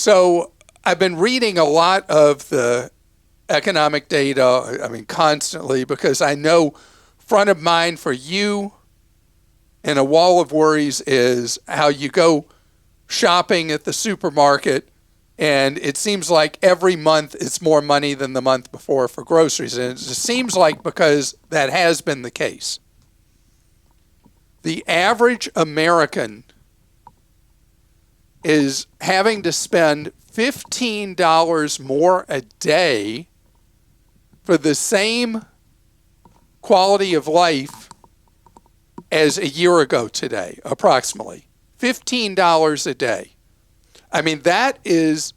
So I've been reading a lot of the economic data, constantly, because I know front of mind for you and a wall of worries is how you go shopping at the supermarket and it seems like every month it's more money than the month before for groceries. And it seems like because that has been the case. The average American is having to spend $15 more a day for the same quality of life as a year ago today, approximately. $15 a day. That is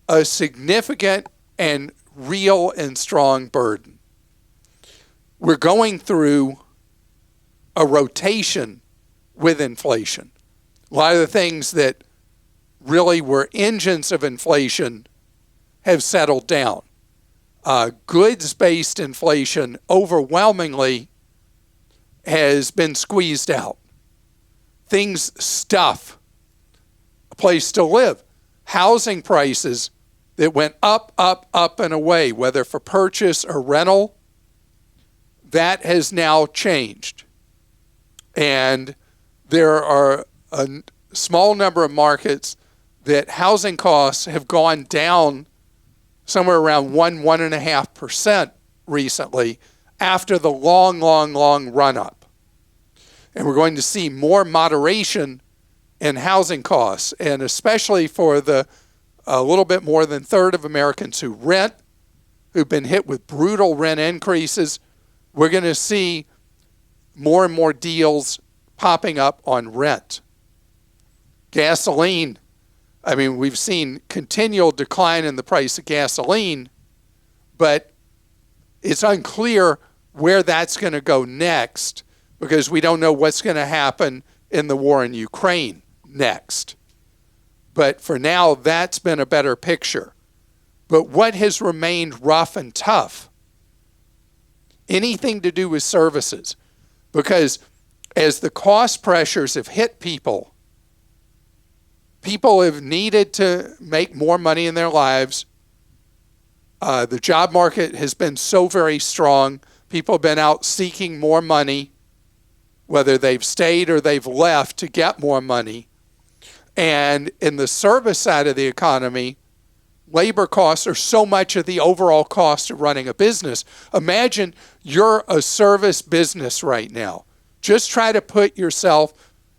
a significant and real and strong burden. We're going through a rotation with inflation. A lot of the things that really were engines of inflation have settled down. Goods-based inflation overwhelmingly has been squeezed out. Stuff, a place to live. Housing prices that went up, up and away, whether for purchase or rental, that has now changed. And there are a small number of markets that housing costs have gone down somewhere around 1.5% recently after the long run-up. And we're going to see more moderation in housing costs, and especially for the a little bit more than a third of Americans who rent, who've been hit with brutal rent increases. We're going to see more and more deals popping up on rent. Gasoline, we've seen continual decline in the price of gasoline, but it's unclear where that's going to go next because we don't know what's going to happen in the war in Ukraine next. But for now, that's been a better picture. But what has remained rough and tough? Anything to do with services. Because as the cost pressures have hit people, people have needed to make more money in their lives. The job market has been so very strong. People have been out seeking more money, whether they've stayed or they've left to get more money. And in the service side of the economy, labor costs are so much of the overall cost of running a business. Imagine you're a service business right now. Just try to put yourself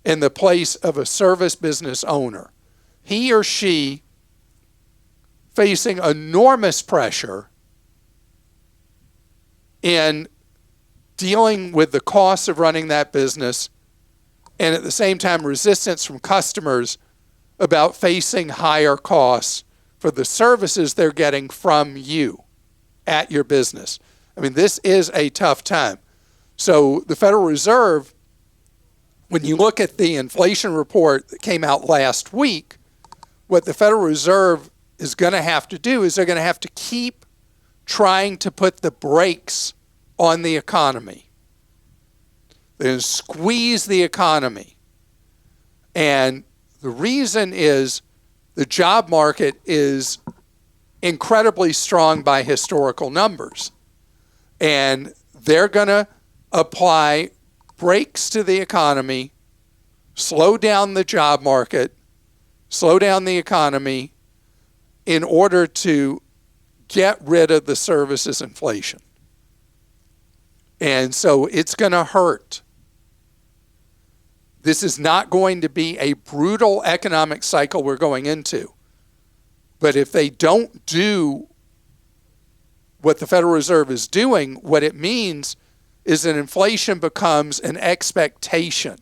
in the place of a service business owner. He or she facing enormous pressure in dealing with the costs of running that business, and at the same time resistance from customers about facing higher costs for the services they're getting from you at your business. This is a tough time. So the Federal Reserve, when you look at the inflation report that came out last week, what the Federal Reserve is going to have to do is they're going to have to keep trying to put the brakes on the economy. They're going to squeeze the economy. And the reason is the job market is incredibly strong by historical numbers. And they're going to apply brakes to the economy, slow down the job market, slow down the economy in order to get rid of the services inflation. And so it's going to hurt. This is not going to be a brutal economic cycle we're going into. But if they don't do what the Federal Reserve is doing, what it means is that inflation becomes an expectation.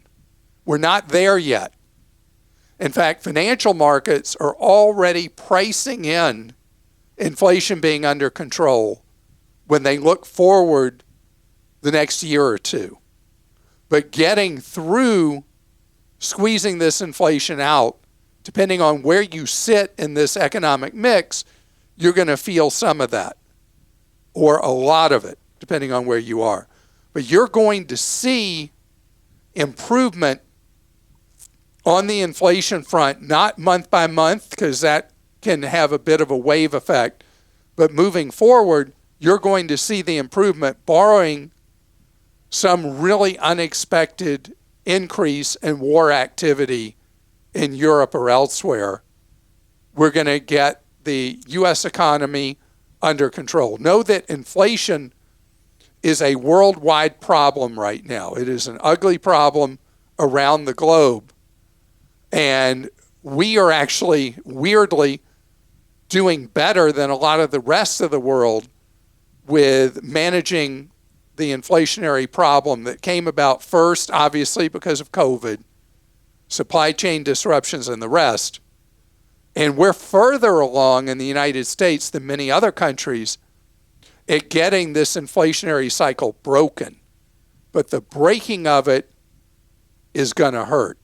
We're not there yet. In fact, financial markets are already pricing in inflation being under control when they look forward the next year or two. But getting through squeezing this inflation out, depending on where you sit in this economic mix, you're going to feel some of that, or a lot of it, depending on where you are. But you're going to see improvement on the inflation front, not month by month, because that can have a bit of a wave effect, but moving forward, you're going to see the improvement, barring some really unexpected increase in war activity in Europe or elsewhere. We're going to get the U.S. economy under control. Know that inflation is a worldwide problem right now. It is an ugly problem around the globe. And we are actually, weirdly, doing better than a lot of the rest of the world with managing the inflationary problem that came about first, obviously, because of COVID, supply chain disruptions, and the rest. And we're further along in the United States than many other countries at getting this inflationary cycle broken. But the breaking of it is going to hurt.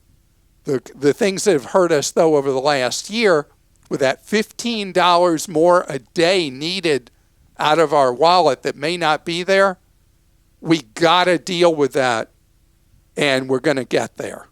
The things that have hurt us, though, over the last year, with that $15 more a day needed out of our wallet that may not be there, we got to deal with that, and we're going to get there.